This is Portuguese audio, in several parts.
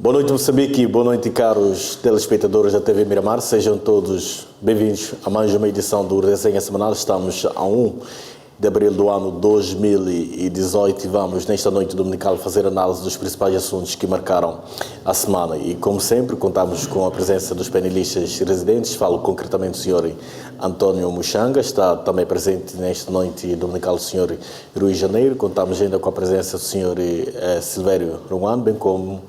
Boa noite, Moçambique. Boa noite, caros telespectadores da TV Miramar. Sejam todos bem-vindos a mais uma edição do Resenha Semanal. Estamos a 1 de abril do ano 2018 e vamos, nesta noite dominical, fazer análise dos principais assuntos que marcaram a semana. E, como sempre, contamos com a presença dos painelistas residentes. Falo concretamente do senhor António Muxanga, está também presente nesta noite dominical o senhor Rui Janeiro. Contamos ainda com a presença do senhor Silvério Runguan, bem como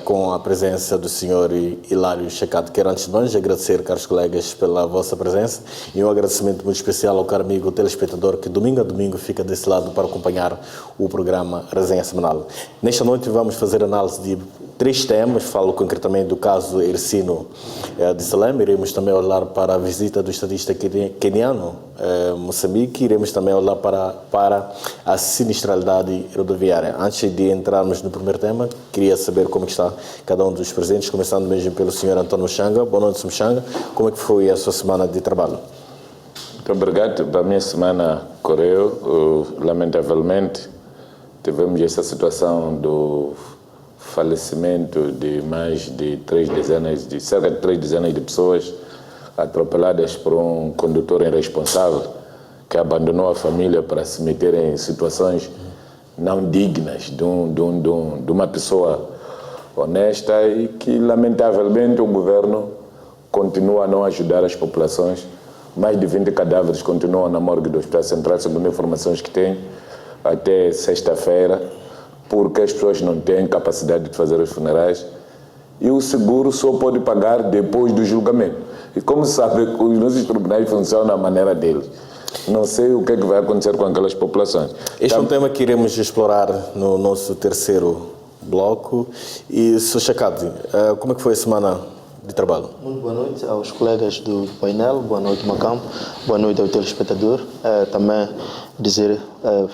com a presença do senhor Hilário Checado. Quero, antes de mais, agradecer, caros colegas, pela vossa presença e um agradecimento muito especial ao caro amigo telespectador que domingo a domingo fica desse lado para acompanhar o programa Resenha Semanal. Nesta noite vamos fazer análise de 3 temas. Falo concretamente do caso Ercino de Salem. Iremos também olhar para a visita do estadista queniano Moçambique. Iremos também olhar para a sinistralidade rodoviária. Antes de entrarmos no primeiro tema, queria saber como está cada um dos presentes, começando mesmo pelo senhor António Muxanga. Boa noite, Muxanga. Como é que foi a sua semana de trabalho? Muito obrigado. A minha semana correu. Lamentavelmente, tivemos essa situação do falecimento de mais de cerca de 3 dezenas de pessoas atropeladas por um condutor irresponsável que abandonou a família para se meter em situações não dignas de uma pessoa honesta e que, lamentavelmente, o governo continua a não ajudar as populações. Mais de 20 cadáveres continuam na morgue do Hospital Central, segundo informações que tem, até sexta-feira, porque as pessoas não têm capacidade de fazer os funerais e o seguro só pode pagar depois do julgamento. E como se sabe, os nossos tribunais funcionam da maneira deles. Não sei o que é que vai acontecer com aquelas populações. Este é um tema que iremos explorar no nosso terceiro bloco. E, Sr. Chacado, como é que foi a semana de trabalho? Muito boa noite aos colegas do painel, boa noite, Macampo, boa noite ao telespectador. Também dizer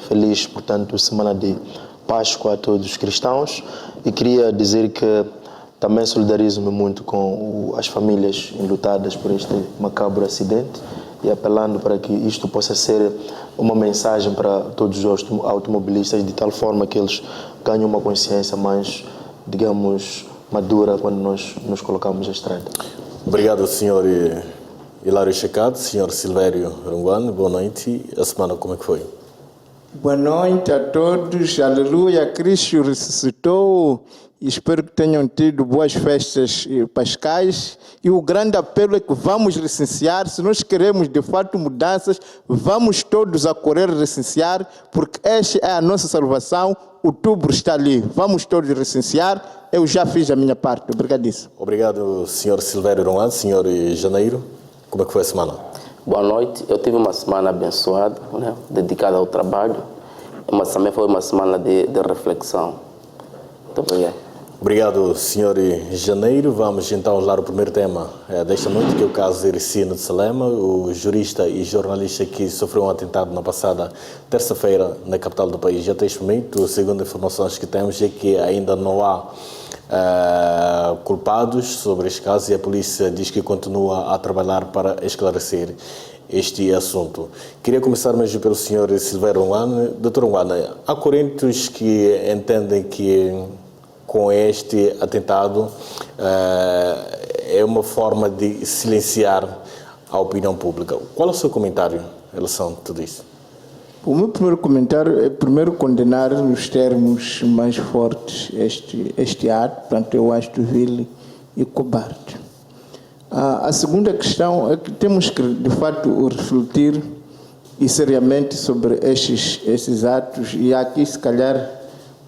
feliz, portanto, semana de Páscoa a todos os cristãos, e queria dizer que também solidarizo-me muito com as famílias enlutadas por este macabro acidente e apelando para que isto possa ser uma mensagem para todos os automobilistas, de tal forma que eles ganhem uma consciência mais, digamos, madura quando nós nos colocamos na estrada. Obrigado, senhor Hilário Checado. Senhor Silvério Runguan, boa noite. A semana como é que foi? Boa noite a todos, aleluia, Cristo ressuscitou, espero que tenham tido boas festas pascais, e o grande apelo é que vamos recensear. Se nós queremos de fato mudanças, vamos todos a correr recensear, porque esta é a nossa salvação, outubro está ali, vamos todos recensear. Eu já fiz a minha parte, obrigadíssimo. Obrigado, senhor Silvério Runguan. Senhor Janeiro, como é que foi a semana? Boa noite. Eu tive uma semana abençoada, né, dedicada ao trabalho. Mas também foi uma semana de reflexão. Muito obrigado. Obrigado, senhor Janeiro. Vamos então olhar o primeiro tema desta noite, que é o caso Ercino de Salem, o jurista e jornalista que sofreu um atentado na passada terça-feira na capital do país. Até este momento, segundo informações que temos, é que ainda não há culpados sobre este caso e a polícia diz que continua a trabalhar para esclarecer este assunto. Queria começar mesmo pelo senhor Silvério Runguan. Dr. Runguan, há correntes que entendem que com este atentado é uma forma de silenciar a opinião pública. Qual é o seu comentário em relação a tudo isso? O meu primeiro comentário é primeiro condenar nos termos mais fortes este ato, portanto eu acho vil e cobarde. A segunda questão é que temos que de fato refletir e seriamente sobre estes atos, e aqui se calhar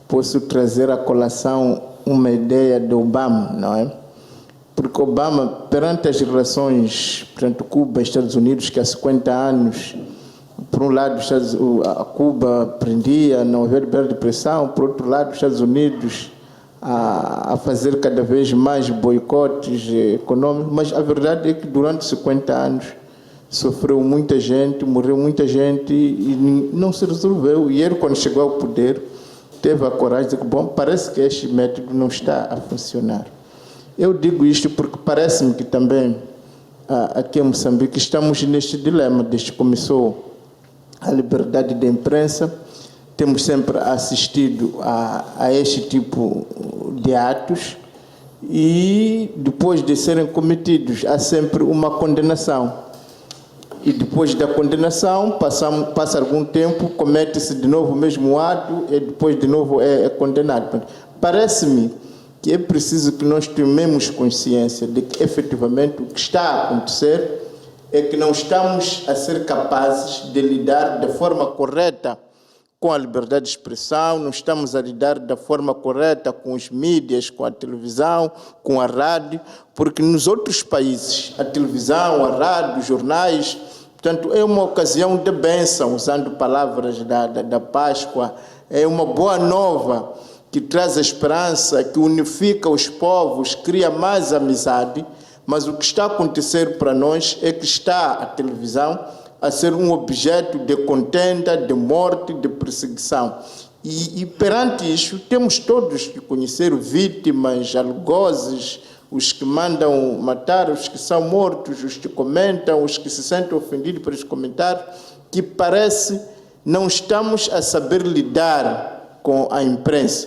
posso trazer à colação uma ideia de Obama, não é? Porque Obama, perante as relações, portanto, Cuba e Estados Unidos, que há 50 anos, por um lado, a Cuba prendia, não havia liberdade de pressão, por outro lado, os Estados Unidos a fazer cada vez mais boicotes econômicos, mas a verdade é que durante 50 anos sofreu muita gente, morreu muita gente e não se resolveu. E ele, quando chegou ao poder, teve a coragem de dizer, bom, parece que este método não está a funcionar. Eu digo isto porque parece-me que também aqui em Moçambique estamos neste dilema, desde que começou a liberdade de imprensa, temos sempre assistido a este tipo de atos e depois de serem cometidos há sempre uma condenação. E depois da condenação, passa algum tempo, comete-se de novo o mesmo ato e depois de novo é condenado. Parece-me que é preciso que nós tomemos consciência de que efetivamente o que está a acontecer é que não estamos a ser capazes de lidar da forma correta com a liberdade de expressão, não estamos a lidar da forma correta com os mídias, com a televisão, com a rádio, porque nos outros países, a televisão, a rádio, os jornais, portanto, é uma ocasião de bênção, usando palavras da Páscoa, é uma boa nova que traz a esperança, que unifica os povos, cria mais amizade, mas o que está a acontecer para nós é que está a televisão a ser um objeto de contenda, de morte, de perseguição. E perante isso, temos todos que conhecer vítimas, algozes, os que mandam matar, os que são mortos, os que comentam, os que se sentem ofendidos por esse comentário, que parece não estamos a saber lidar com a imprensa.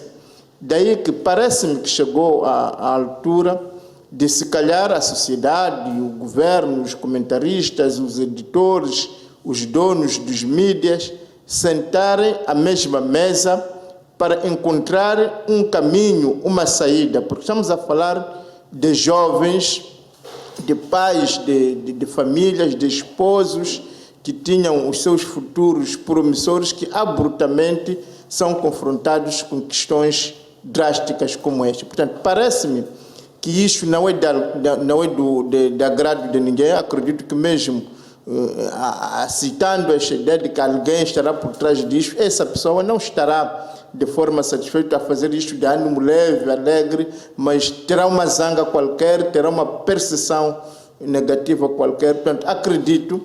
Daí que parece-me que chegou a altura de se calhar a sociedade, o governo, os comentaristas, os editores, os donos dos mídias, sentarem à mesma mesa para encontrar um caminho, uma saída, porque estamos a falar de jovens, de pais, de famílias, de esposos que tinham os seus futuros promissores que abruptamente são confrontados com questões drásticas como esta. Portanto, parece-me que isso não é de agrado de ninguém. Acredito que mesmo citando esta ideia de que alguém estará por trás disso, essa pessoa não estará de forma satisfeita a fazer isto de ânimo leve, alegre, mas terá uma zanga qualquer, terá uma percepção negativa qualquer. Portanto, acredito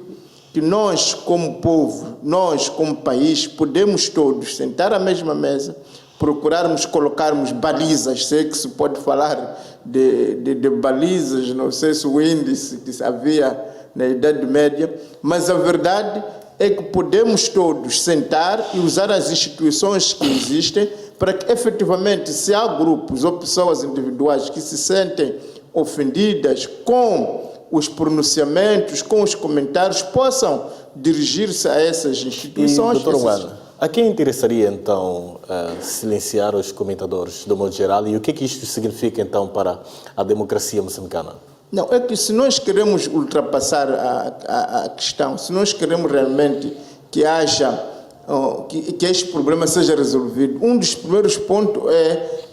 que nós como povo, nós como país, podemos todos sentar à mesma mesa, procurarmos colocarmos balizas, sei que se pode falar de balizas, não sei se o índice que havia na Idade Média, mas a verdade é que podemos todos sentar e usar as instituições que existem para que efetivamente, se há grupos ou pessoas individuais que se sentem ofendidas com os pronunciamentos, com os comentários, possam dirigir-se a essas instituições. Doutor Wano, a quem interessaria, então, silenciar os comentadores, do modo geral, e o que isto significa, então, para a democracia moçambicana? Não, é que se nós queremos ultrapassar a questão, se nós queremos realmente que haja, que este problema seja resolvido, um dos primeiros pontos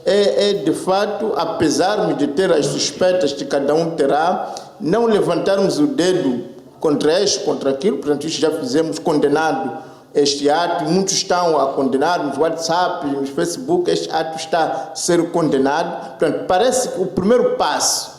é de fato, apesar de ter as suspeitas que cada um terá, não levantarmos o dedo contra este, contra aquilo. Portanto, isso já fizemos, condenado este ato, muitos estão a condenar nos WhatsApp, nos Facebook, este ato está a ser condenado. Portanto, parece que o primeiro passo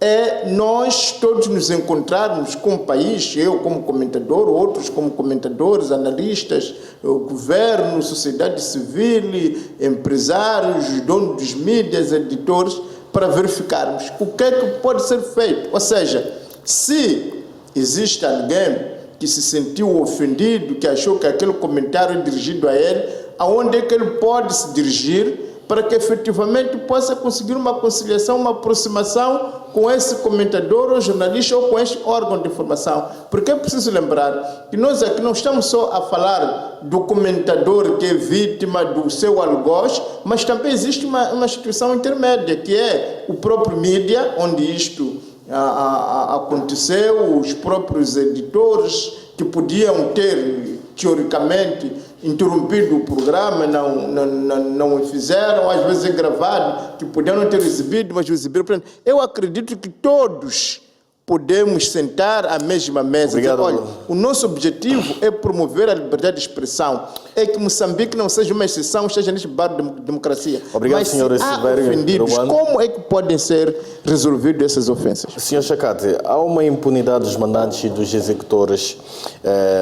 é nós todos nos encontrarmos como país, eu como comentador, outros como comentadores, analistas, o governo, sociedade civil, empresários, donos dos mídias, editores, para verificarmos o que é que pode ser feito. Ou seja, se existe alguém que se sentiu ofendido, que achou que aquele comentário é dirigido a ele, aonde é que ele pode se dirigir para que efetivamente possa conseguir uma conciliação, uma aproximação com esse comentador ou jornalista ou com este órgão de informação. Porque é preciso lembrar que nós aqui não estamos só a falar do comentador que é vítima do seu algoz, mas também existe uma instituição intermédia, que é o próprio mídia, onde isto aconteceu, os próprios editores que podiam ter, teoricamente, interrompido o programa, não o fizeram, às vezes é gravado, que podiam não ter exibido, mas exibiram. Portanto, eu acredito que todos podemos sentar à mesma mesa. Obrigado. Dizer, olha, o nosso objetivo é promover a liberdade de expressão, é que Moçambique não seja uma exceção, esteja neste bar de democracia. Obrigado, mas senhor se há Silvério ofendidos, Urbano. como é que podem ser resolvidas essas ofensas? Senhor Chacate, há uma impunidade dos mandantes e dos executores,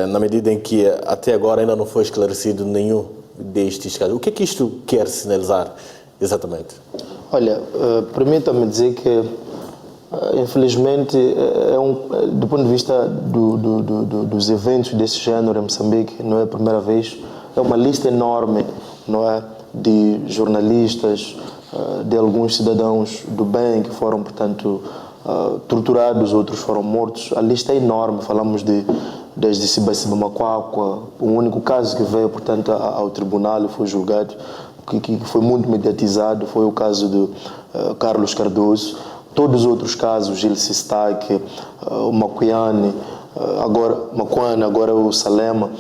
na medida em que até agora ainda não foi esclarecido nenhum destes casos. O que é que isto quer sinalizar exatamente? Olha, permita-me dizer que infelizmente, do ponto de vista dos eventos desse género em Moçambique, não é a primeira vez. é uma lista enorme, não é, de jornalistas, de alguns cidadãos do bem que foram, portanto, torturados, outros foram mortos. A lista é enorme, falamos desde Cibaceba Macuacua, o único caso que veio, portanto, ao tribunal e foi julgado, que foi muito mediatizado, foi o caso de Carlos Cardoso. Todos os outros casos, Gil Sistak, o Macuiane, agora o Salema,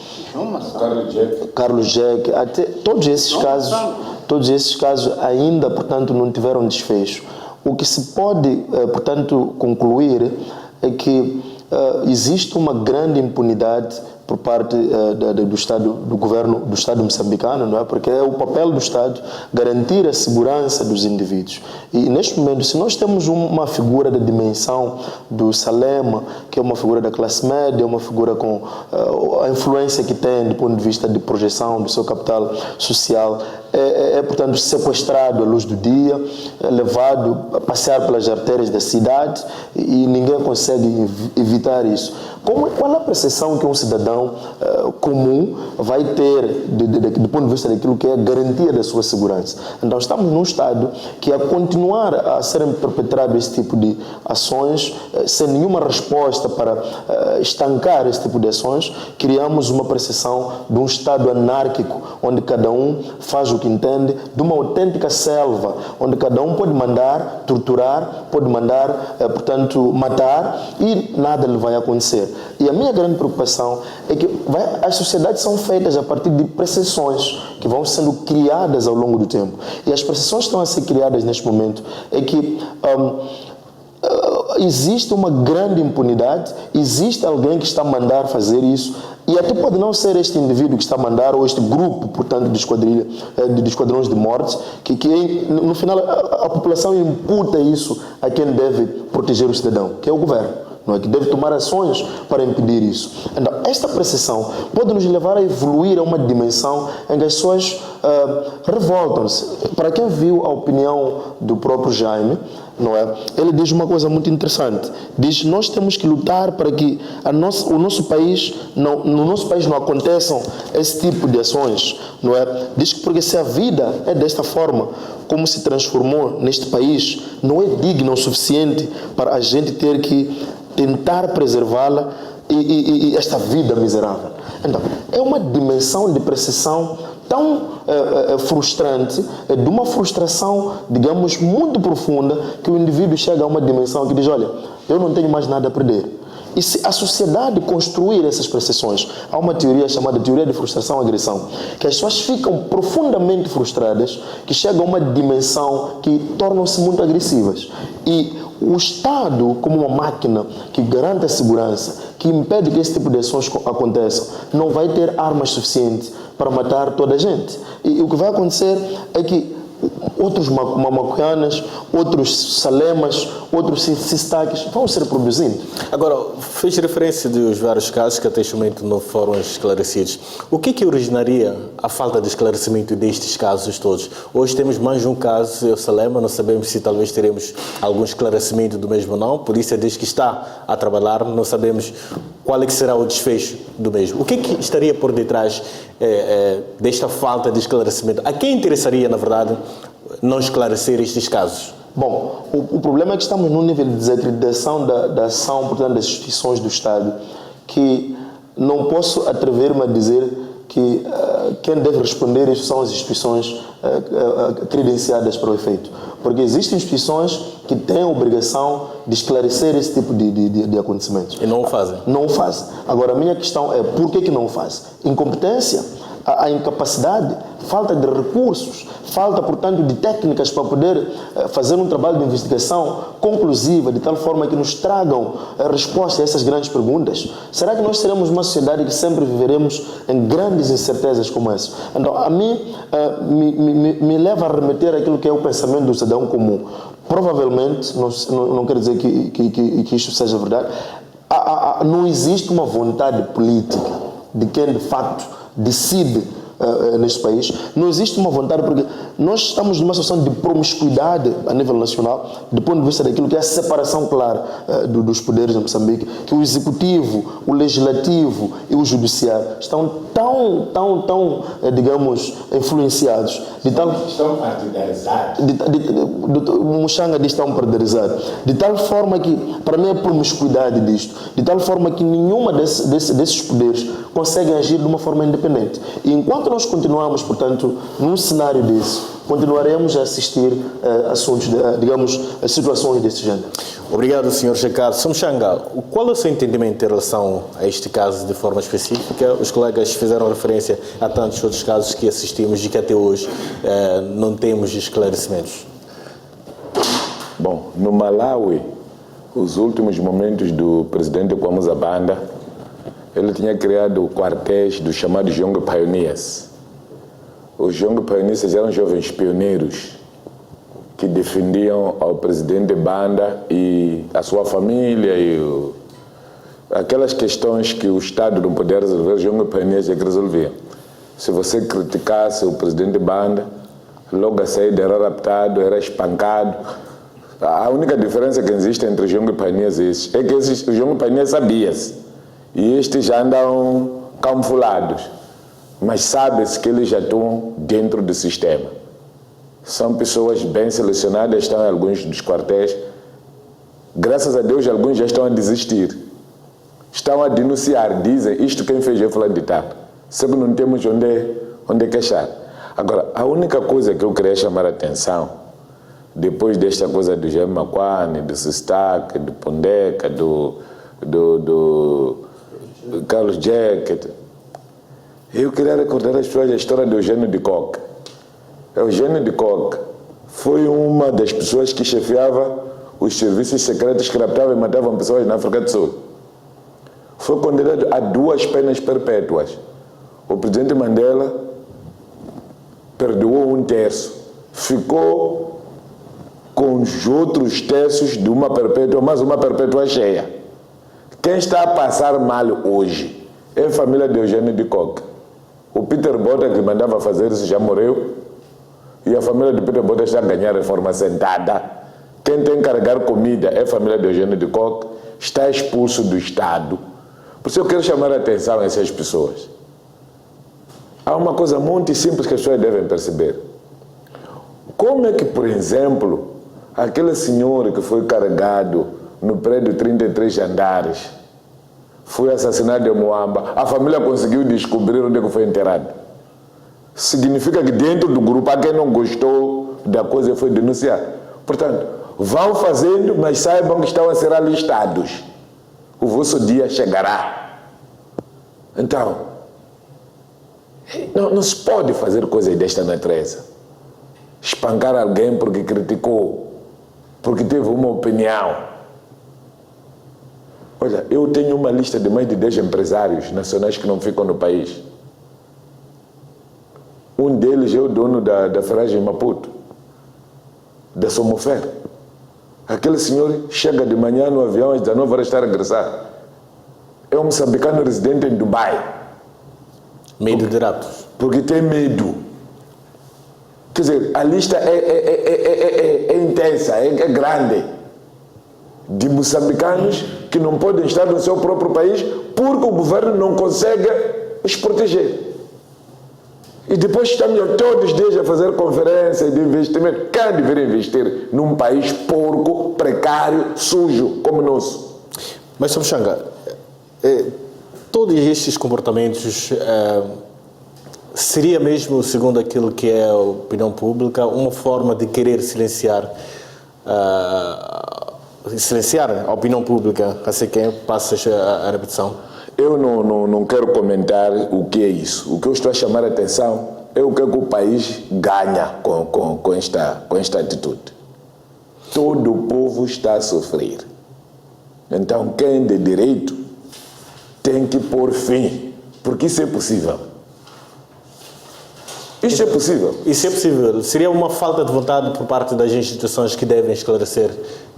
Carlos Jack, até todos esses casos ainda, portanto, não tiveram desfecho. O que se pode, portanto, concluir é que existe uma grande impunidade por parte do Estado, do governo do Estado moçambicano, não é? Porque é o papel do Estado garantir a segurança dos indivíduos. E neste momento, se nós temos uma figura da dimensão do Salema, que é uma figura da classe média, uma figura com a influência que tem do ponto de vista de projeção do seu capital social, portanto, sequestrado à luz do dia, levado a passear pelas artérias da cidade e ninguém consegue evitar isso. Qual é a percepção que um cidadão comum vai ter do ponto de vista daquilo que é a garantia da sua segurança? Então, estamos num Estado que, a continuar a serem perpetrados esse tipo de ações, sem nenhuma resposta para estancar esse tipo de ações, criamos uma percepção de um Estado anárquico, onde cada um faz o que entende, de uma autêntica selva, onde cada um pode mandar torturar, pode mandar, portanto, matar e nada lhe vai acontecer. E a minha grande preocupação é que as sociedades são feitas a partir de percepções que vão sendo criadas ao longo do tempo. E as percepções que estão a ser criadas neste momento é que existe uma grande impunidade, existe alguém que está a mandar fazer isso, e até pode não ser este indivíduo que está a mandar, ou este grupo, portanto, de esquadrões de morte, que no final a população imputa isso a quem deve proteger o cidadão, que é o governo. Não é? Que deve tomar ações para impedir isso. Então, esta percepção pode nos levar a evoluir a uma dimensão em que as pessoas revoltam-se. Para quem viu a opinião do próprio Jaime, não é? Ele diz uma coisa muito interessante. Diz: nós temos que lutar para que no nosso país não aconteçam esse tipo de ações, não é? Diz que porque se a vida é desta forma, como se transformou neste país, não é digna o suficiente para a gente ter que tentar preservá-la e esta vida miserável. Então, é uma dimensão de percepção tão frustrante, de uma frustração, digamos, muito profunda, que o indivíduo chega a uma dimensão que diz: olha, eu não tenho mais nada a perder. E se a sociedade construir essas percepções, há uma teoria chamada teoria de frustração-agressão, que as pessoas ficam profundamente frustradas, que chegam a uma dimensão que tornam-se muito agressivas. E o Estado, como uma máquina que garante a segurança, que impede que esse tipo de ações aconteçam, não vai ter armas suficientes para matar toda a gente. E o que vai acontecer é que outros macuianas, outros salemas, outros sistaques vão se reproduzindo. Agora, fez referência dos vários casos que até este momento não foram esclarecidos. O que originaria a falta de esclarecimento destes casos todos? Hoje temos mais um caso, o Salema, não sabemos se talvez teremos algum esclarecimento do mesmo ou não. A polícia diz que está a trabalhar, não sabemos qual é que será o desfecho do mesmo. O que estaria por detrás desta falta de esclarecimento? A quem interessaria, na verdade, não esclarecer estes casos? Bom, o problema é que estamos num nível de desacreditação da ação, portanto, das instituições do Estado, que não posso atrever-me a dizer que quem deve responder isso são as instituições credenciadas para o efeito. Porque existem instituições que têm a obrigação de esclarecer esse tipo de acontecimentos. E não o fazem? Não o fazem. Agora, a minha questão é: por que não o fazem? Incompetência? A incapacidade, falta de recursos, falta, portanto, de técnicas para poder fazer um trabalho de investigação conclusiva, de tal forma que nos tragam resposta a essas grandes perguntas? Será que nós seremos uma sociedade que sempre viveremos em grandes incertezas como essa? Então, a mim, me leva a remeter aquilo que é o pensamento do cidadão comum. Provavelmente, não quero dizer que isto seja verdade, não existe uma vontade política de quem, de facto, decide neste país. Não existe uma vontade, porque nós estamos numa situação de promiscuidade a nível nacional, do ponto de vista daquilo que é a separação clara dos poderes em Moçambique, que o executivo, o legislativo e o judiciário estão tão, digamos, influenciados. Estão partidarizados. O Muxanga diz que estão partidarizados. De tal forma que, para mim, é promiscuidade disto. De tal forma que nenhuma desses poderes consegue agir de uma forma independente. E enquanto nós continuarmos, portanto, num cenário desse, continuaremos a assistir assuntos, digamos, a situações desse género. Obrigado, Sr. Jacar. Sr. Muxanga, qual é o seu entendimento em relação a este caso de forma específica? Os colegas fizeram referência a tantos outros casos que assistimos e que até hoje não temos esclarecimentos. Bom, no Malawi, os últimos momentos do presidente Khamuza Banda, ele tinha criado quartéis dos chamados Young Pioneers. Os Young Pioneers eram jovens pioneiros que defendiam ao presidente Banda e a sua família e aquelas questões que o Estado não podia resolver, os Young Pioneers é que resolviam. Se você criticasse o presidente Banda, logo a saída era raptado, era espancado. A única diferença que existe entre os Young Pioneers e esses é que os Young Pioneers sabiam-se e estes já andam camuflados, mas sabe-se que eles já estão dentro do sistema. São pessoas bem selecionadas, estão em alguns dos quartéis. Graças a Deus, alguns já estão a desistir. Estão a denunciar, dizem, isto quem fez é fulano de tal. Sempre não temos onde queixar. Agora, a única coisa que eu queria chamar a atenção, depois desta coisa do Jaime Maquane, do Sistac, do Pondeca, do Carlos Jacket, eu queria recordar as pessoas a história do Eugênio de Kock. Eugênio de Kock foi uma das pessoas que chefiava os serviços secretos que raptavam e matavam pessoas na África do Sul. Foi condenado a 2 penas perpétuas. O presidente Mandela perdoou 1/3, ficou com os outros terços de uma perpétua, mas uma perpétua cheia. Quem está a passar mal hoje é a família de Eugênio de Kock. O Peter Botha, que mandava fazer isso, já morreu. E a família de Peter Botha está a ganhar reforma sentada. Quem tem que carregar comida é a família de Eugênio de Kock. Está expulso do Estado. Por isso eu quero chamar a atenção a essas pessoas. Há uma coisa muito simples que as pessoas devem perceber. Como é que, por exemplo, aquele senhor que foi carregado no prédio 33 andares, foi assassinado em Moamba, a família conseguiu descobrir onde ele foi enterrado? Significa que dentro do grupo há quem não gostou da coisa e foi denunciar. Portanto, vão fazendo, mas saibam que estão a ser alistados. O vosso dia chegará. Então, não se pode fazer coisas desta natureza. Espancar alguém porque criticou, porque teve uma opinião. Olha, eu tenho uma lista de mais de 10 empresários nacionais que não ficam no país. Um deles é o dono da ferragem Maputo, da Somofer. Aquele senhor chega de manhã no avião às 19 horas está a regressar. É um moçambicano residente em Dubai. Medo de raptos. Porque tem medo. Quer dizer, a lista é intensa, é grande. De moçambicanos que não podem estar no seu próprio país porque o governo não consegue os proteger. E depois estamos todos os dias a fazer conferências de investimento. Quem deveria investir num país porco, precário, sujo como o nosso? Mas, Sr. Muxanga, todos estes comportamentos seria mesmo, segundo aquilo que é a opinião pública, uma forma de querer silenciar a opinião pública, assim que passa a repetição? Eu não quero comentar o que é isso. O que eu estou a chamar a atenção é o que o país ganha com esta atitude. Todo o povo está a sofrer. Então, quem de direito tem que pôr fim, porque isso é possível. Isso é possível. Isso é possível. Seria uma falta de vontade por parte das instituições que devem esclarecer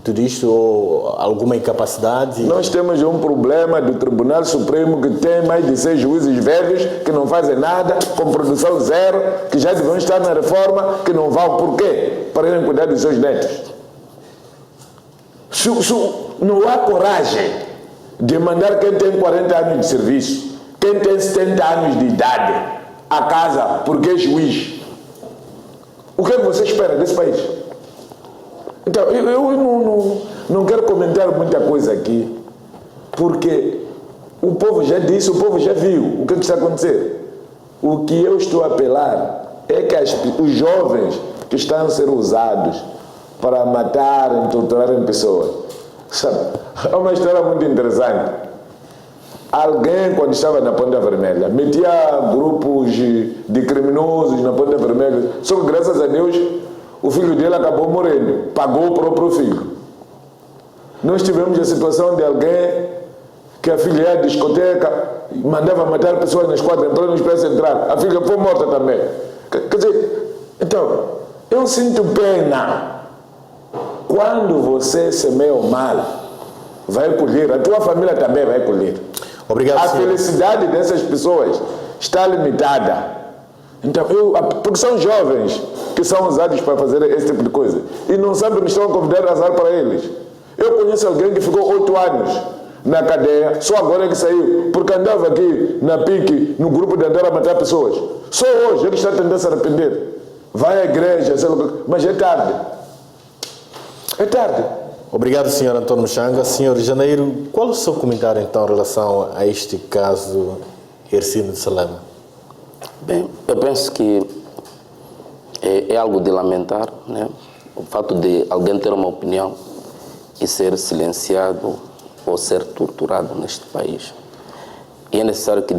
tudo isto ou alguma incapacidade? Nós temos um problema do Tribunal Supremo que tem mais de 6 juízes velhos que não fazem nada, com produção zero, que já deviam estar na reforma, que não vão. Por quê? Para irem cuidar dos seus netos. Não há coragem de mandar quem tem 40 anos de serviço, quem tem 70 anos de idade, a casa porque é juiz. O que é que você espera desse país? Então, eu não quero comentar muita coisa aqui, porque o povo já disse, o povo já viu o que está a acontecer. O que eu estou a apelar é que os jovens que estão a ser usados para matarem, torturarem pessoas, sabe? É uma história muito interessante. Alguém, quando estava na Ponta Vermelha, metia grupos de criminosos na Ponta Vermelha, só que graças a Deus o filho dele acabou morrendo, pagou o próprio filho. Nós tivemos a situação de alguém que a filha ia à discoteca, mandava matar pessoas na esquadra, entrou no Expresso Central, a filha foi morta também. Quer dizer, então, eu sinto pena. Quando você semeia o mal, vai colher, a tua família também vai colher. Obrigado, a senhor. felicidade dessas pessoas está limitada. Então, porque são jovens que são usados para fazer esse tipo de coisa e não sabem que estão a convidar azar para eles. Eu conheço alguém que ficou 8 anos na cadeia, só agora é que saiu, porque andava aqui na PIC, no grupo de andar a matar pessoas. Só hoje ele está tentando se arrepender. Vai à igreja, sei lá, mas é tarde. É tarde. Obrigado, Sr. Antônio Muxanga. Sr. Janeiro, qual o seu comentário, então, em relação a este caso Hercínio de Salema? Bem, eu penso que é algo de lamentar, né? O fato de alguém ter uma opinião e ser silenciado ou ser torturado neste país. E é necessário que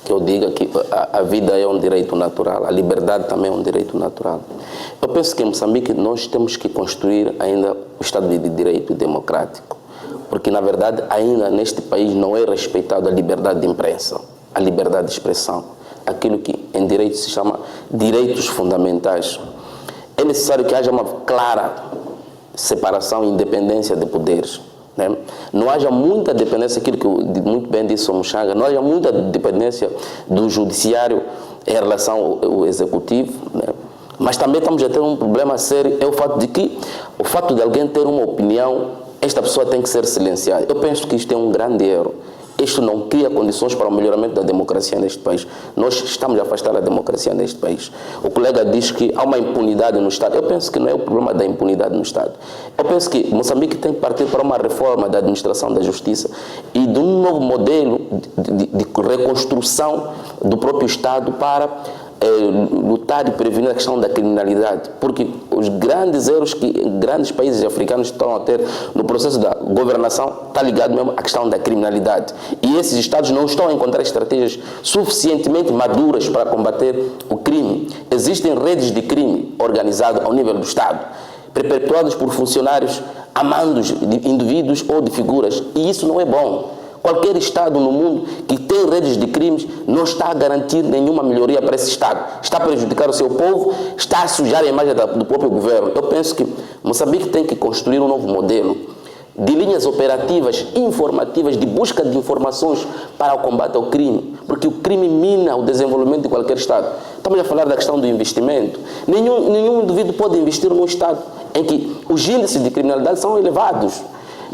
eu diga que a vida é um direito natural, a liberdade também é um direito natural. Eu penso que em Moçambique nós temos que construir ainda o Estado de Direito democrático, porque na verdade ainda neste país não é respeitado a liberdade de imprensa, a liberdade de expressão, aquilo que em direito se chama direitos fundamentais. É necessário que haja uma clara separação e independência de poderes. Né? Não haja muita dependência, aquilo que muito bem disse o Muxanga, não haja muita dependência do judiciário em relação ao executivo, né? Mas também estamos a ter um problema sério, é o fato de alguém ter uma opinião, esta pessoa tem que ser silenciada. Eu penso que isto é um grande erro. Isto não cria condições para o melhoramento da democracia neste país. Nós estamos a afastar a democracia neste país. O colega diz que há uma impunidade no Estado. Eu penso que não é o problema da impunidade no Estado. Eu penso que Moçambique tem que partir para uma reforma da administração da justiça e de um novo modelo de reconstrução do próprio Estado para lutar e prevenir a questão da criminalidade, porque os grandes erros que grandes países africanos estão a ter no processo da governação está ligado mesmo à questão da criminalidade. E esses Estados não estão a encontrar estratégias suficientemente maduras para combater o crime. Existem redes de crime organizado ao nível do Estado, perpetuadas por funcionários a mandos de indivíduos ou de figuras, e isso não é bom. Qualquer Estado no mundo que tem redes de crimes não está a garantir nenhuma melhoria para esse Estado. Está a prejudicar o seu povo, está a sujar a imagem do próprio governo. Eu penso que Moçambique tem que construir um novo modelo de linhas operativas, informativas, de busca de informações para o combate ao crime, porque o crime mina o desenvolvimento de qualquer Estado. Estamos a falar da questão do investimento. Nenhum indivíduo pode investir num Estado em que os índices de criminalidade são elevados.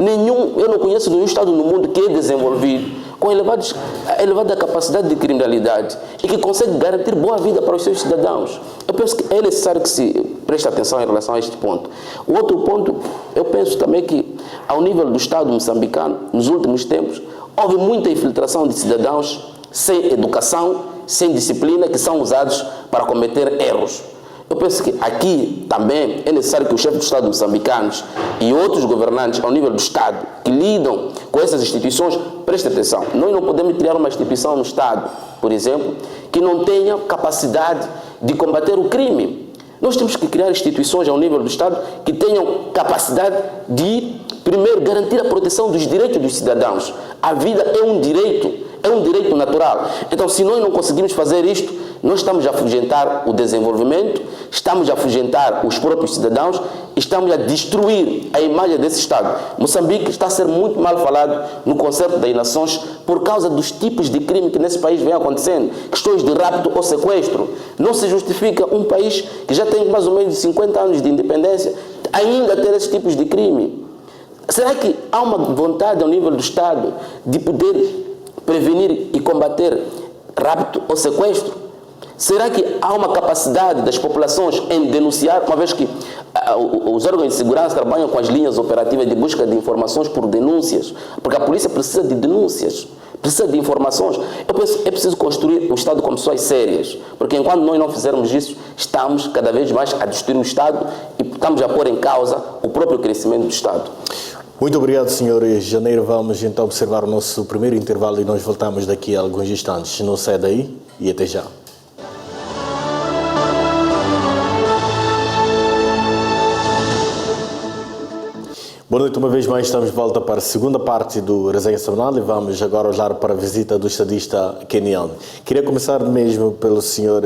Eu não conheço nenhum Estado no mundo que é desenvolvido com elevada capacidade de criminalidade e que consegue garantir boa vida para os seus cidadãos. Eu penso que é necessário que se preste atenção em relação a este ponto. O outro ponto, eu penso também que, ao nível do Estado moçambicano, nos últimos tempos, houve muita infiltração de cidadãos sem educação, sem disciplina, que são usados para cometer erros. Eu penso que aqui também é necessário que os chefes de Estado moçambicanos e outros governantes ao nível do Estado que lidam com essas instituições prestem atenção. Nós não podemos criar uma instituição no Estado, por exemplo, que não tenha capacidade de combater o crime. Nós temos que criar instituições ao nível do Estado que tenham capacidade de, primeiro, garantir a proteção dos direitos dos cidadãos. A vida é um direito natural. Então, se nós não conseguimos fazer isto, nós estamos a afugentar o desenvolvimento, estamos a afugentar os próprios cidadãos, estamos a destruir a imagem desse Estado. Moçambique está a ser muito mal falado no Concerto das Nações por causa dos tipos de crime que nesse país vem acontecendo, questões de rapto ou sequestro. Não se justifica um país que já tem mais ou menos 50 anos de independência ainda ter esses tipos de crime. Será que há uma vontade ao nível do Estado de poder prevenir e combater rapto ou sequestro? Será que há uma capacidade das populações em denunciar, uma vez que os órgãos de segurança trabalham com as linhas operativas de busca de informações por denúncias? Porque a polícia precisa de denúncias, precisa de informações. Eu penso que é preciso construir o Estado com pessoas sérias, porque enquanto nós não fizermos isso, estamos cada vez mais a destruir o Estado e estamos a pôr em causa o próprio crescimento do Estado. Muito obrigado, Sr. Janeiro. Vamos então observar o nosso primeiro intervalo e nós voltamos daqui a alguns instantes. Não sai daí e até já. Boa noite, uma vez mais estamos de volta para a segunda parte do Resenha Semanal e vamos agora olhar para a visita do estadista keniano. Queria começar mesmo pelo Sr.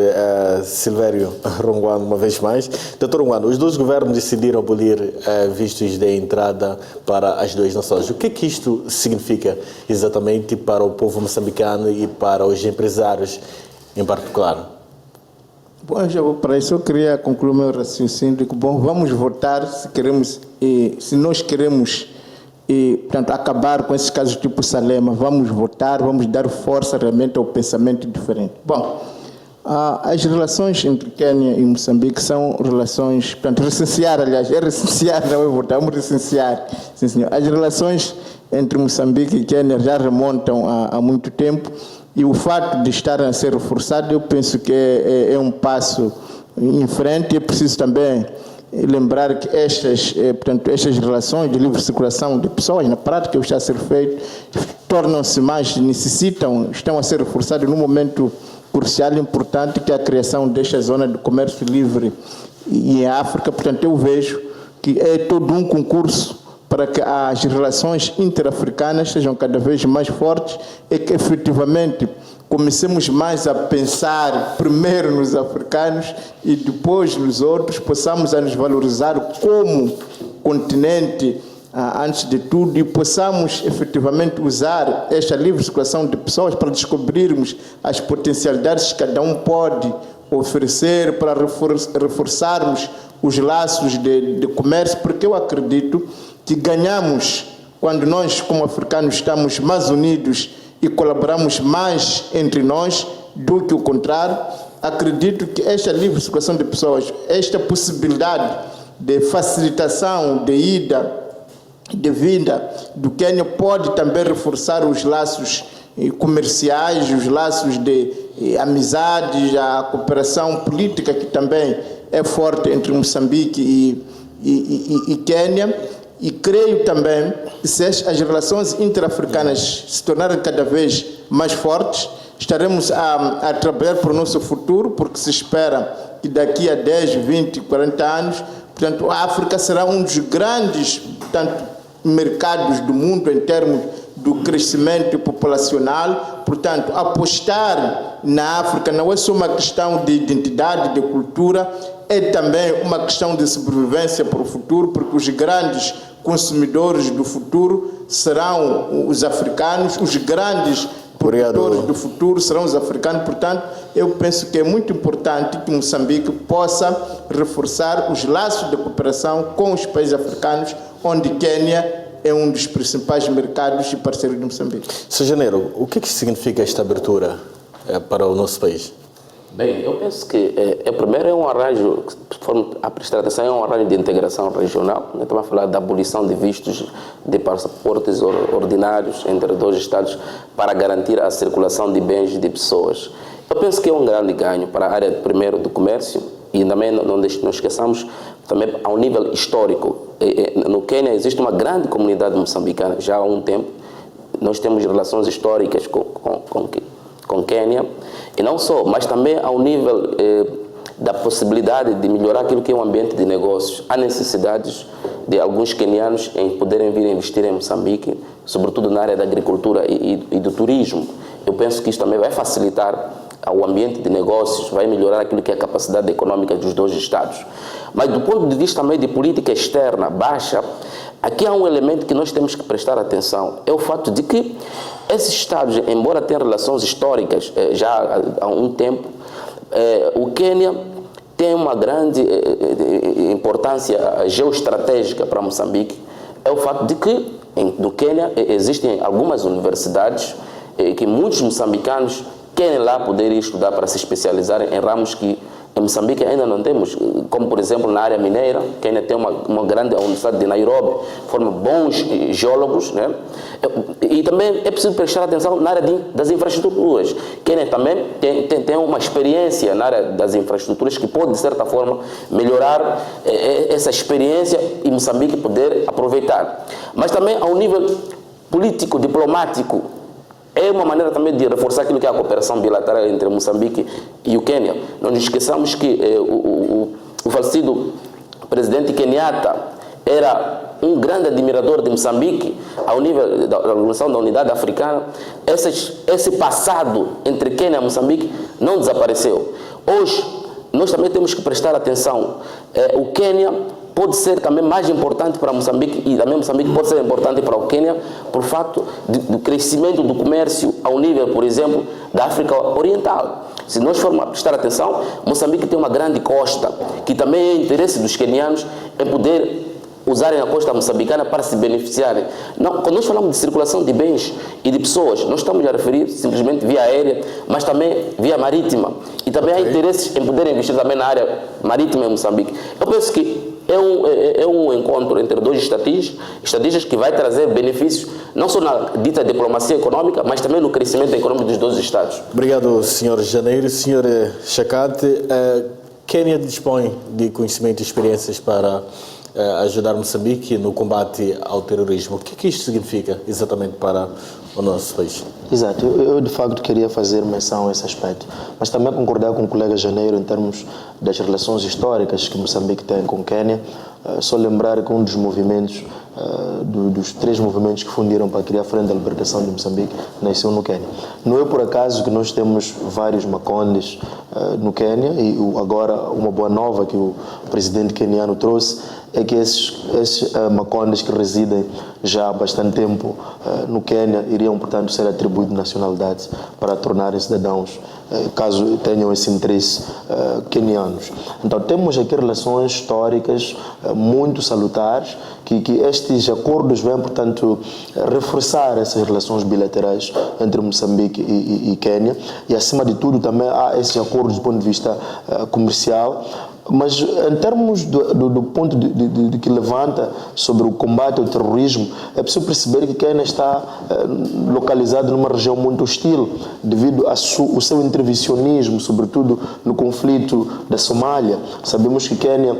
Silvério Rongwano, uma vez mais. Dr. Rongwano, os dois governos decidiram abolir vistos de entrada para as duas nações. O que é que isto significa exatamente para o povo moçambicano e para os empresários em particular? Bom, já vou para isso. Eu queria concluir o meu raciocínio. Bom, vamos votar se queremos, se nós queremos, portanto, acabar com esses casos tipo Salema. Vamos votar, vamos dar força realmente ao pensamento diferente. Bom, as relações entre Quênia e Moçambique são relações, portanto, recensear, aliás, é recensear, não é votar, vamos recensear. Sim, senhor. As relações entre Moçambique e Quênia já remontam há muito tempo. E o fato de estarem a ser reforçados, eu penso que é um passo em frente. É preciso também lembrar que estas relações de livre circulação de pessoas, na prática, o que está a ser feito, tornam-se mais, estão a ser reforçadas num momento crucial e importante, que é a criação desta zona de comércio livre em África. Portanto, eu vejo que é todo um concurso para que as relações interafricanas sejam cada vez mais fortes e que efetivamente comecemos mais a pensar primeiro nos africanos e depois nos outros, possamos a nos valorizar como continente antes de tudo e possamos efetivamente usar esta livre circulação de pessoas para descobrirmos as potencialidades que cada um pode oferecer para reforçarmos os laços de comércio, porque eu acredito que ganhamos quando nós, como africanos, estamos mais unidos e colaboramos mais entre nós do que o contrário. Acredito que esta livre circulação de pessoas, esta possibilidade de facilitação de ida, de vinda do Quênia, pode também reforçar os laços comerciais, os laços de amizades, a cooperação política que também é forte entre Moçambique e Quênia. E creio também que se as relações interafricanas se tornarem cada vez mais fortes, estaremos a trabalhar para o nosso futuro, porque se espera que daqui a 10, 20, 40 anos, portanto, a África será um dos grandes, portanto, mercados do mundo em termos do crescimento populacional. Portanto, apostar na África não é só uma questão de identidade, de cultura, é também uma questão de sobrevivência para o futuro, porque os grandes consumidores do futuro serão os africanos, os grandes produtores do futuro serão os africanos. Portanto, eu penso que é muito importante que Moçambique possa reforçar os laços de cooperação com os países africanos, onde Quênia é um dos principais mercados e parceiros de Moçambique. Sr. Janeiro, o que significa esta abertura para o nosso país? Bem, eu penso que primeiro é um arranjo, a prestar atenção, é um arranjo de integração regional. Estamos a falar da abolição de vistos de passaportes ordinários entre dois Estados para garantir a circulação de bens e de pessoas. Eu penso que é um grande ganho para a área, primeiro, do comércio, e também não esqueçamos, também ao nível histórico. No Quênia existe uma grande comunidade moçambicana já há um tempo. Nós temos relações históricas com Quênia, e não só, mas também ao nível da possibilidade de melhorar aquilo que é o ambiente de negócios. Há necessidades de alguns quenianos em poderem vir investir em Moçambique, sobretudo na área da agricultura e do turismo. Eu penso que isso também vai facilitar ao ambiente de negócios, vai melhorar aquilo que é a capacidade econômica dos dois Estados. Mas do ponto de vista também de política externa baixa, aqui há um elemento que nós temos que prestar atenção, é o fato de que esses Estados, embora tenham relações históricas já há um tempo, o Quênia tem uma grande importância geoestratégica para Moçambique, é o fato de que no Quênia existem algumas universidades que muitos moçambicanos querem lá poder estudar para se especializar em ramos que em Moçambique ainda não temos, como por exemplo na área mineira. Quênia tem uma grande Universidade de Nairobi, forma bons geólogos, né? E também é preciso prestar atenção na área das infraestruturas. Quênia também tem uma experiência na área das infraestruturas que pode de certa forma melhorar essa experiência e Moçambique poder aproveitar. Mas também ao nível político, diplomático, é uma maneira também de reforçar aquilo que é a cooperação bilateral entre Moçambique e o Quênia. Não nos esqueçamos que o falecido presidente Kenyatta era um grande admirador de Moçambique ao nível da Organização da Unidade Africana. Esse passado entre Quênia e Moçambique não desapareceu. Hoje, nós também temos que prestar atenção. O Quênia pode ser também mais importante para Moçambique e também Moçambique pode ser importante para o Quênia por fato do crescimento do comércio ao nível, por exemplo, da África Oriental. Se nós formos prestar atenção, Moçambique tem uma grande costa, que também é interesse dos quenianos em poder usarem a costa moçambicana para se beneficiarem. Não, quando nós falamos de circulação de bens e de pessoas, nós estamos a referir simplesmente via aérea, mas também via marítima. E também há interesses em poder investir também na área marítima em Moçambique. Eu penso que é um encontro entre dois estatistas que vai trazer benefícios, não só na dita diplomacia econômica, mas também no crescimento econômico dos dois Estados. Obrigado, Sr. Janeiro. Sr. Chakate, Quênia dispõe de conhecimento e experiências para ajudar Moçambique no combate ao terrorismo. O que isto significa exatamente para o nosso país? Exato, eu de facto queria fazer menção a esse aspecto, mas também concordar com o colega Janeiro em termos das relações históricas que Moçambique tem com o Quênia. Só lembrar que um dos movimentos, dos 3 movimentos que fundiram para criar a Frente da Libertação de Moçambique, nasceu no Quênia. Não é por acaso que nós temos vários Macondes no Quênia e agora uma boa nova que o presidente queniano trouxe é que esses Macondes que residem já há bastante tempo no Quênia iriam, portanto, ser atribuídos nacionalidades para tornarem cidadãos, caso tenham esse interesse, quenianos. Então temos aqui relações históricas muito salutares, que estes acordos vêm, portanto, reforçar essas relações bilaterais entre Moçambique e Quênia, e acima de tudo também há esses acordos do ponto de vista comercial. Mas em termos do ponto de que levanta sobre o combate ao terrorismo, é preciso perceber que Quênia está localizado numa região muito hostil devido ao seu intervencionismo, sobretudo no conflito da Somália. Sabemos que Quênia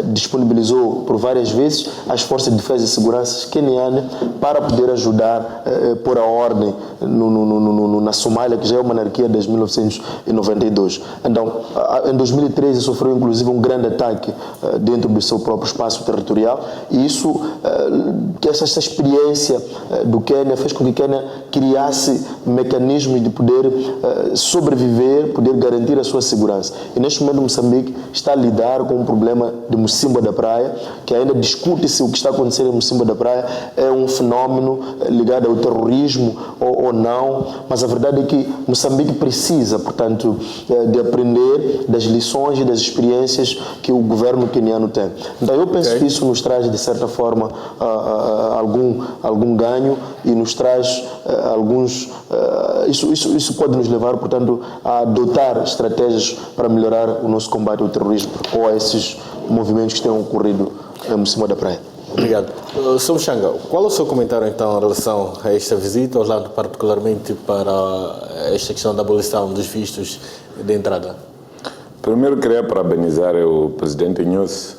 disponibilizou por várias vezes as forças de defesa e segurança quenianas para poder ajudar a pôr a ordem na Somália, que já é uma anarquia desde 1992. Então, em 2013 sofreu inclusive um grande ataque dentro do seu próprio espaço territorial, e isso, essa experiência do Quênia fez com que Quênia criasse mecanismos de poder sobreviver, poder garantir a sua segurança. E neste momento Moçambique está a lidar com um problema de Mocímboa da Praia, que ainda discute-se o que está acontecendo em Mocímboa da Praia é um fenómeno ligado ao terrorismo ou não, mas a verdade é que Moçambique precisa, portanto, de aprender das lições e das experiências que o governo queniano tem. Então eu penso que isso nos traz de certa forma algum ganho e nos traz isso pode nos levar, portanto, a adotar estratégias para melhorar o nosso combate ao terrorismo ou a esses movimentos que têm ocorrido em cima da praia. Obrigado. Sr. Mchanga, qual é o seu comentário então em relação a esta visita, olhando particularmente para esta questão da abolição dos vistos de entrada? Primeiro queria parabenizar o presidente Nyusi,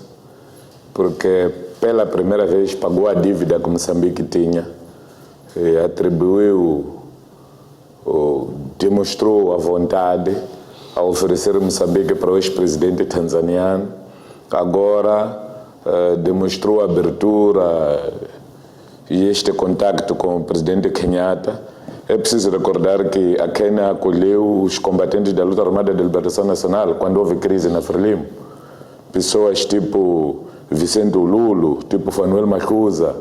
porque pela primeira vez pagou a dívida que Moçambique tinha, e demonstrou a vontade a oferecer Moçambique para o ex-presidente tanzaniano. Agora demonstrou abertura e este contacto com o presidente Kenyatta. É preciso recordar que a Quênia acolheu os combatentes da luta armada de libertação nacional quando houve crise na Frelimo. Pessoas tipo Vicente Ululo, tipo Fanuel Macusa.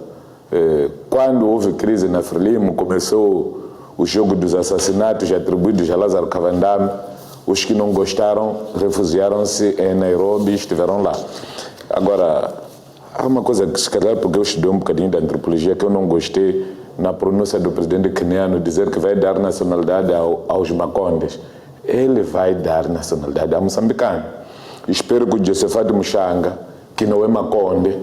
Quando houve crise na Frelimo, começou o jogo dos assassinatos atribuídos a Lázaro Cavandame. Os que não gostaram refugiaram-se em Nairobi e estiveram lá. Agora, há uma coisa que, se calhar, porque eu estudei um bocadinho da antropologia, que eu não gostei na pronúncia do presidente queniano dizer que vai dar nacionalidade aos Macondes. Ele vai dar nacionalidade a moçambicano. Espero que o Josefato Mushanga, que não é Maconde,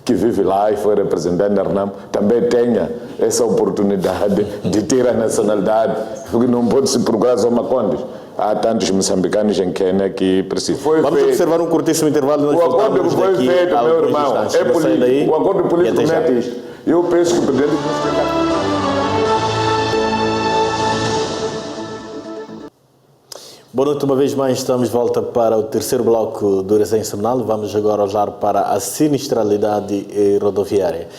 que vive lá e foi representante da RNAM, também tenha essa oportunidade de ter a nacionalidade, porque não pode se procurar só Macondes. Há tantos moçambicanos em Quênia que precisam. Vamos observar um curtíssimo intervalo. O acordo que foi feito, meu irmão, é político. O acordo político não é isto. Eu penso que o presidente não explicar. Boa noite, uma vez mais estamos de volta para o terceiro bloco do Resenha Semanal. Vamos agora olhar para a sinistralidade rodoviária.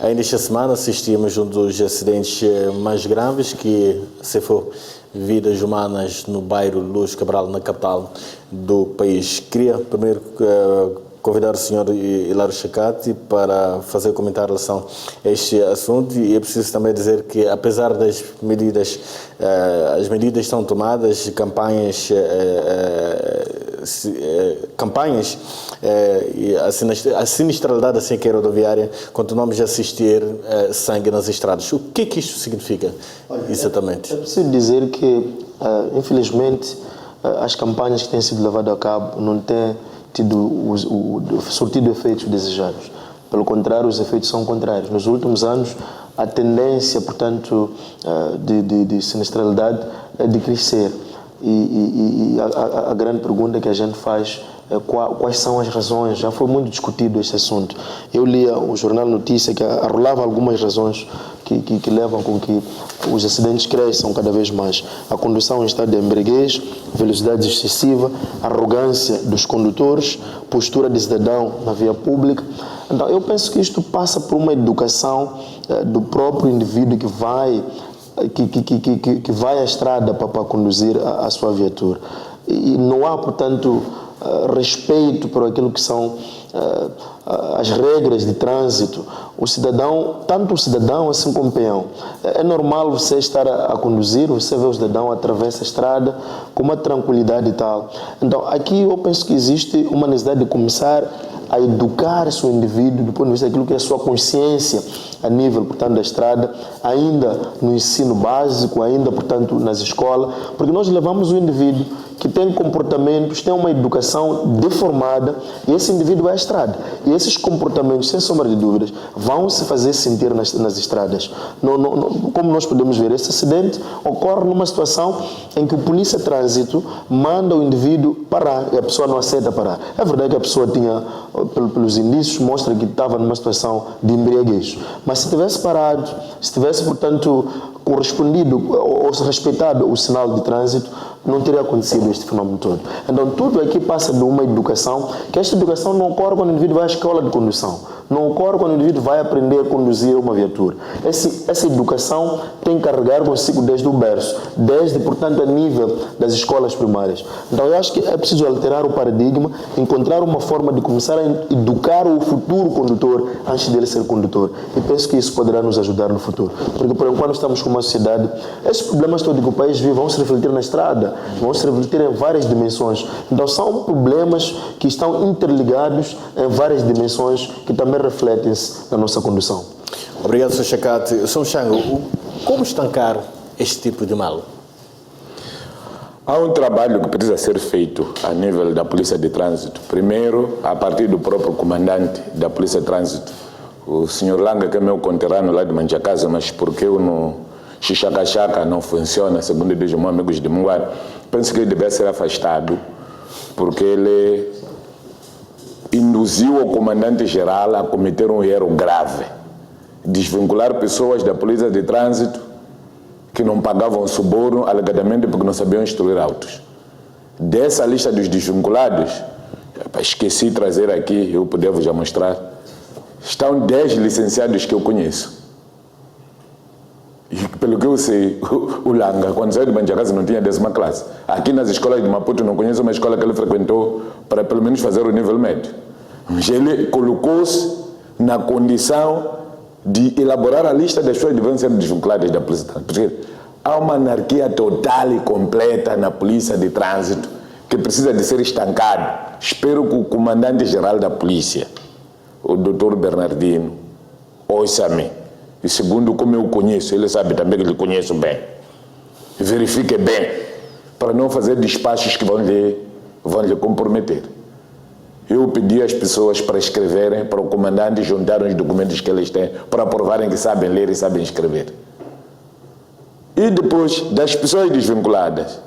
Ainda esta semana assistimos um dos acidentes mais graves que ceifou vidas humanas no bairro Luz Cabral, na capital do país. Queria primeiro convidar o senhor Hilário Chacate para fazer comentário em relação a este assunto, e é preciso também dizer que, apesar das medidas, as medidas estão tomadas, campanhas e a sinistralidade assim que é rodoviária, continuamos a assistir sangue nas estradas. O que é que isto significa exatamente? É preciso dizer que, infelizmente, as campanhas que têm sido levadas a cabo não têm surtido efeitos desejados. Pelo contrário, os efeitos são contrários. Nos últimos anos, a tendência, portanto, de sinistralidade é de crescer. E a grande pergunta que a gente faz é quais são as razões. Já foi muito discutido esse assunto. Eu lia o jornal Notícia que arrolava algumas razões que levam com que os acidentes cresçam cada vez mais. A condução em estado de embriaguez, velocidade excessiva, arrogância dos condutores, postura de cidadão na via pública. Então, eu penso que isto passa por uma educação do próprio indivíduo que vai à estrada para conduzir a sua viatura. E não há, portanto, respeito por aquilo que são as regras de trânsito. O cidadão, tanto o cidadão assim como o peão. É normal você estar a conduzir, você vê o cidadão atravessa a estrada com uma tranquilidade e tal. Então, aqui eu penso que existe uma necessidade de começar a educar o seu indivíduo do ponto de vista daquilo que é a sua consciência a nível, portanto, da estrada, ainda no ensino básico, ainda, portanto, nas escolas, porque nós levamos o indivíduo que tem comportamentos, tem uma educação deformada, e esse indivíduo vai à estrada. E esses comportamentos, sem sombra de dúvidas, vão se fazer sentir nas estradas. Como nós podemos ver, esse acidente ocorre numa situação em que o polícia de trânsito manda o indivíduo parar e a pessoa não aceita parar. É verdade que a pessoa tinha, pelos indícios, mostra que estava numa situação de embriaguez. Mas se tivesse parado, se tivesse, portanto, correspondido ou se respeitado o sinal de trânsito, não teria acontecido este fenômeno todo. Então, tudo aqui passa de uma educação, que esta educação não ocorre quando o indivíduo vai à escola de condução, não ocorre quando o indivíduo vai aprender a conduzir uma viatura. Essa educação tem que carregar consigo desde o berço, desde, portanto, a nível das escolas primárias. Então, eu acho que é preciso alterar o paradigma, encontrar uma forma de começar a educar o futuro condutor antes dele ser condutor. E penso que isso poderá nos ajudar no futuro. Porque, por enquanto, estamos com uma sociedade, esses problemas todos que o país vive vão se refletir na estrada, vão se refletir em várias dimensões. Então, são problemas que estão interligados em várias dimensões que também refletem-se na nossa condução. Obrigado, Sr. Chacate. Sr. Chango, como estancar este tipo de mal? Há um trabalho que precisa ser feito a nível da Polícia de Trânsito. Primeiro, a partir do próprio comandante da Polícia de Trânsito, o Sr. Langa, que é meu conterrâneo lá de Manjacasa, mas porque eu no Xixacaxaca não funciona, segundo diz meus amigos de Munguar, penso que ele deve ser afastado, porque ele induziu o comandante-geral a cometer um erro grave, desvincular pessoas da Polícia de Trânsito que não pagavam suborno, alegadamente porque não sabiam instruir autos. Dessa lista dos desvinculados, esqueci de trazer aqui, eu poderia já mostrar, estão 10 licenciados que eu conheço. E pelo que eu sei, o Langa, quando saiu de Manjacasa, não tinha 10ª classe. Aqui nas escolas de Maputo, não conheço uma escola que ele frequentou para pelo menos fazer o nível médio. Mas ele colocou-se na condição de elaborar a lista das pessoas que devem ser desvinculadas da polícia. Porque há uma anarquia total e completa na polícia de trânsito que precisa de ser estancado. Espero que o comandante-geral da polícia, o Dr. Bernardino, ouça-me. E segundo como eu conheço, ele sabe também que eu conheço bem. Verifique bem, para não fazer despachos que vão lhe comprometer. Eu pedi às pessoas para escreverem, para o comandante juntar os documentos que eles têm, para provarem que sabem ler e sabem escrever. E depois, das pessoas desvinculadas,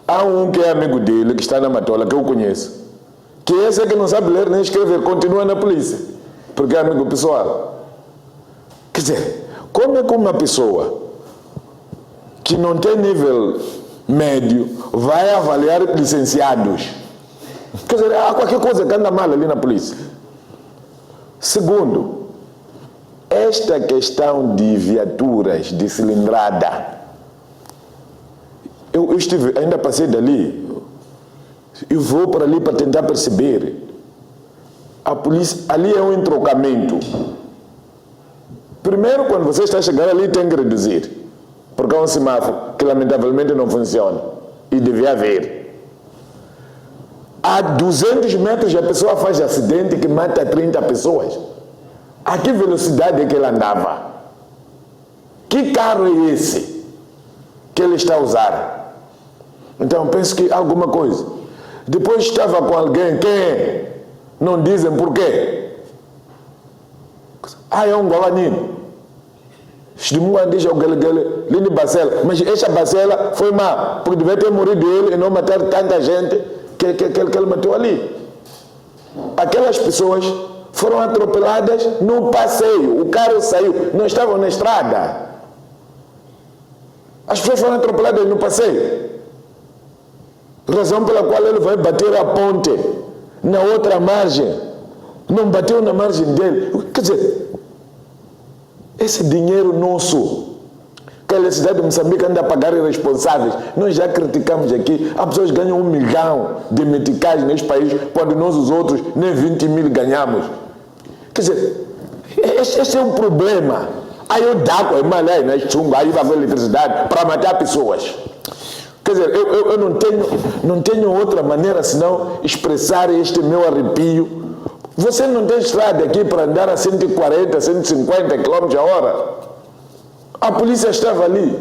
há um que é amigo dele, que está na Matola, que eu conheço, que esse é que não sabe ler nem escrever, continua na polícia, porque é amigo pessoal. Quer dizer, como é que uma pessoa que não tem nível médio vai avaliar licenciados? Quer dizer, há qualquer coisa que anda mal ali na polícia. Segundo, esta questão de viaturas de cilindrada, eu estive, ainda passei dali, eu vou para ali para tentar perceber. A polícia, ali é um entrocamento. Primeiro, quando você está chegando ali, tem que reduzir, porque é um semáforo que lamentavelmente não funciona, e devia haver. A 200 metros a pessoa faz acidente que mata 30 pessoas. A que velocidade é que ele andava? Que carro é esse que ele está a usar? Então penso que alguma coisa. Depois estava com alguém, quem é? Não dizem por quê. É um guaranino. Diz ao Gale, Lini Bacela. Mas essa Bacela foi má, porque devia ter morrido ele e não matar tanta gente que ele matou ali. Aquelas pessoas foram atropeladas no passeio. O carro saiu, não estavam na estrada. As pessoas foram atropeladas no passeio. Razão pela qual ele vai bater a ponte na outra margem. Não bateu na margem dele. Quer dizer, esse dinheiro nosso que a cidade de Moçambique anda a pagar irresponsáveis. Nós já criticamos aqui. Há pessoas que ganham 1 milhão de meticais neste país, quando nós os outros nem 20 mil ganhamos. Quer dizer, esse é um problema. Aí eu dá com a irmã aí na chunga, aí vai com eletricidade para matar pessoas. Quer dizer, eu não tenho outra maneira senão expressar este meu arrepio. Você não tem estrada aqui para andar a 140, 150 km a hora. A polícia estava ali,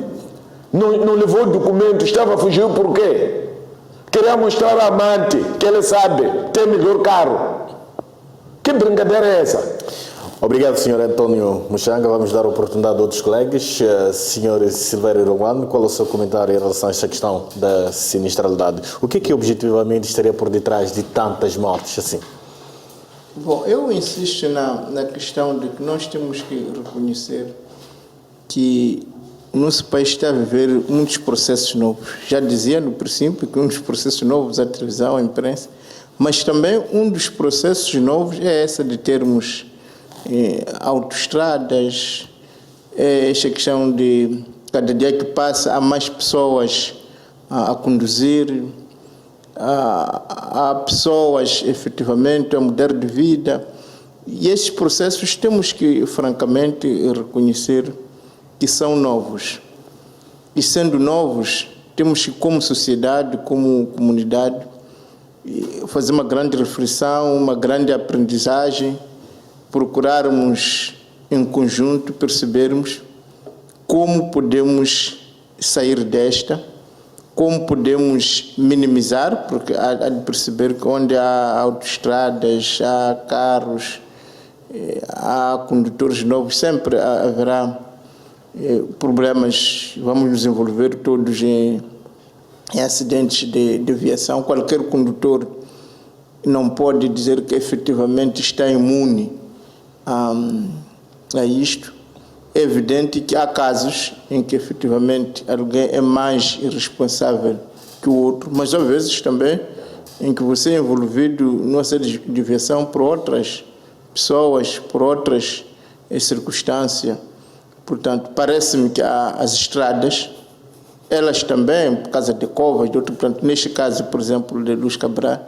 não levou o documento, estava a fugir por quê? Queria mostrar ao amante que ele sabe, tem melhor carro. Que brincadeira é essa? Obrigado, Sr. Antônio Muxanga. Vamos dar a oportunidade a outros colegas. Sr. Silvério Romano, qual é o seu comentário em relação a esta questão da sinistralidade? O que é que objetivamente estaria por detrás de tantas mortes assim? Bom, eu insisto na questão de que nós temos que reconhecer que o nosso país está a viver muitos processos novos. Já dizia no princípio que um dos processos novos é a televisão, a imprensa, mas também um dos processos novos é essa de termos autoestradas, esta questão de cada dia que passa há mais pessoas a conduzir, há pessoas efetivamente a mudar de vida, e esses processos temos que francamente reconhecer que são novos. E sendo novos, temos que, como sociedade, como comunidade, fazer uma grande reflexão, uma grande aprendizagem, procurarmos em conjunto percebermos como podemos sair desta, como podemos minimizar, porque há de perceber que onde há autoestradas, há carros, há condutores novos, sempre haverá problemas. Vamos nos envolver todos em acidentes de aviação. Qualquer condutor não pode dizer que efetivamente está imune a isto. É evidente que há casos em que efetivamente alguém é mais irresponsável que o outro, mas às vezes também em que você é envolvido numa série de aviação por outras pessoas, por outras circunstâncias. Portanto, parece-me que as estradas, elas também, por causa de covas, de outro, portanto, neste caso, por exemplo, de Luz Cabral,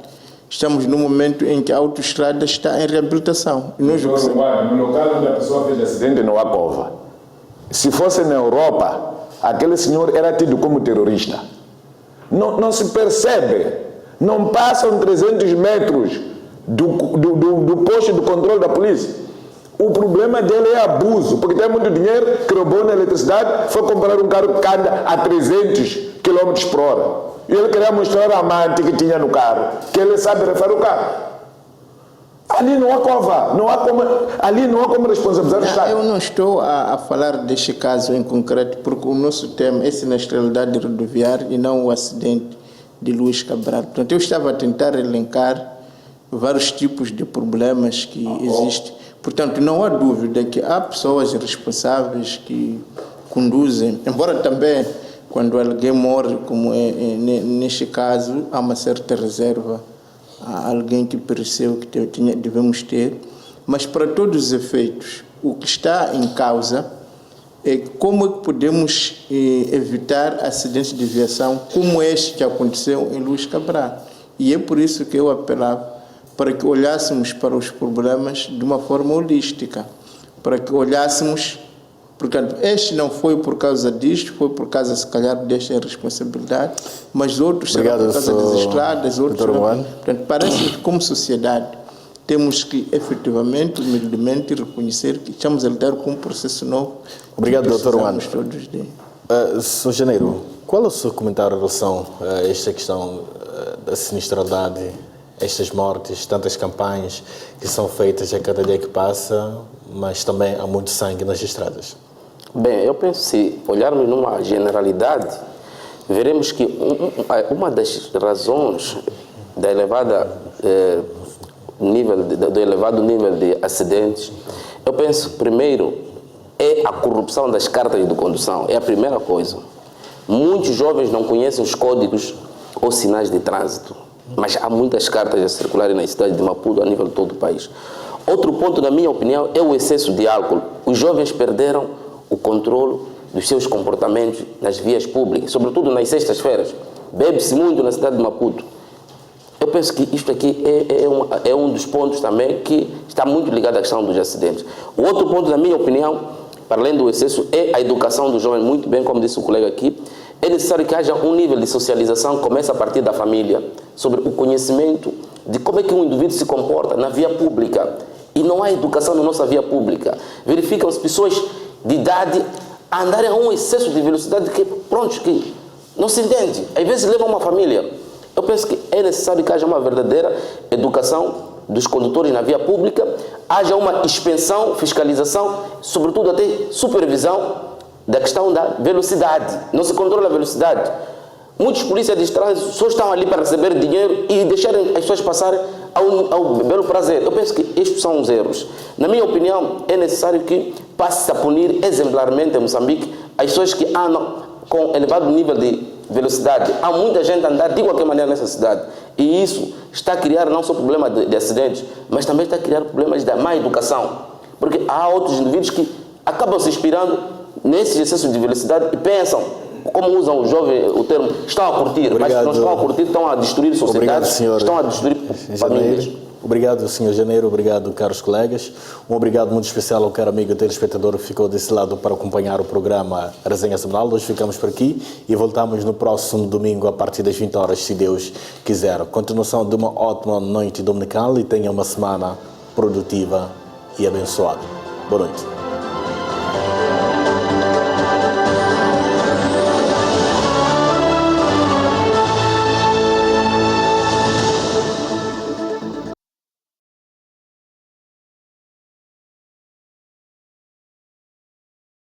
estamos num momento em que a autoestrada está em reabilitação. E nós no local onde a pessoa fez acidente não há cova. Se fosse na Europa, aquele senhor era tido como terrorista. Não se percebe. Não passam 300 metros do posto de controle da polícia. O problema dele é abuso, porque tem muito dinheiro que roubou na eletricidade, foi comprar um carro que anda a 300 km por hora. E ele queria mostrar a amante que tinha no carro, que ele sabe refazer o carro. Ali não há cova, ali não há como responsabilizar o Estado. Eu não estou a falar deste caso em concreto, porque o nosso tema é sinistralidade rodoviária e não o acidente de Luz Cabral. Portanto, eu estava a tentar elencar vários tipos de problemas que existem. Portanto, não há dúvida que há pessoas responsáveis que conduzem, embora também, quando alguém morre, como neste caso, há uma certa reserva, há alguém que pereceu, que devemos ter, mas para todos os efeitos, o que está em causa é como é que podemos evitar acidentes de viação como este que aconteceu em Luz Cabral. E é por isso que eu apelava para que olhássemos para os problemas de uma forma holística, para que olhássemos, portanto, este não foi por causa disto, foi por causa, se calhar, desta responsabilidade, mas outros serão por causa das estradas, outros serão... Portanto, parece que, como sociedade, temos que, efetivamente, humildemente, reconhecer que estamos a lidar com um processo novo. Obrigado, Dr. Juan. Sr. Janeiro, qual é o seu comentário em relação a esta questão da sinistralidade, estas mortes, tantas campanhas que são feitas a cada dia que passa, mas também há muito sangue nas estradas? Bem, eu penso que se olharmos numa generalidade, veremos que uma das razões da do elevado nível de acidentes, eu penso, primeiro, é a corrupção das cartas de condução, é a primeira coisa. Muitos jovens não conhecem os códigos ou sinais de trânsito, mas há muitas cartas a circularem na cidade de Maputo, a nível de todo o país. Outro ponto, na minha opinião, é o excesso de álcool. Os jovens perderam o controle dos seus comportamentos nas vias públicas, sobretudo nas sextas-feiras. Bebe-se muito na cidade de Maputo. Eu penso que isto aqui é um dos pontos também que está muito ligado à questão dos acidentes. O outro ponto, na minha opinião, para além do excesso, é a educação dos jovens, muito bem, como disse o colega aqui. É necessário que haja um nível de socialização que comece a partir da família, sobre o conhecimento de como é que um indivíduo se comporta na via pública. E não há educação na nossa via pública. Verificam-se pessoas de idade a andarem a um excesso de velocidade que não se entende. Às vezes leva uma família. Eu penso que é necessário que haja uma verdadeira educação dos condutores na via pública, haja uma inspeção, fiscalização, sobretudo até supervisão da questão da velocidade. Não se controla a velocidade. Muitos polícias de trânsito só estão ali para receber dinheiro e deixarem as pessoas passarem ao belo prazer. Eu penso que estes são os erros. Na minha opinião, é necessário que passe a punir exemplarmente em Moçambique as pessoas que andam com elevado nível de velocidade. Há muita gente a andar de qualquer maneira nessa cidade. E isso está a criar não só problema de acidentes, mas também está a criar problemas da má educação. Porque há outros indivíduos que acabam se inspirando nesse excesso de velocidade e pensam, como usam os jovens o termo, estão a curtir, mas não estão a curtir, estão a destruir sociedades, estão a destruir famílias. Obrigado, Sr. Janeiro, obrigado, caros colegas. Um obrigado muito especial ao caro amigo telespectador que ficou desse lado para acompanhar o programa Resenha Semanal. Nós ficamos por aqui e voltamos no próximo domingo a partir das 20 horas, se Deus quiser. Continuação de uma ótima noite dominical e tenha uma semana produtiva e abençoada. Boa noite.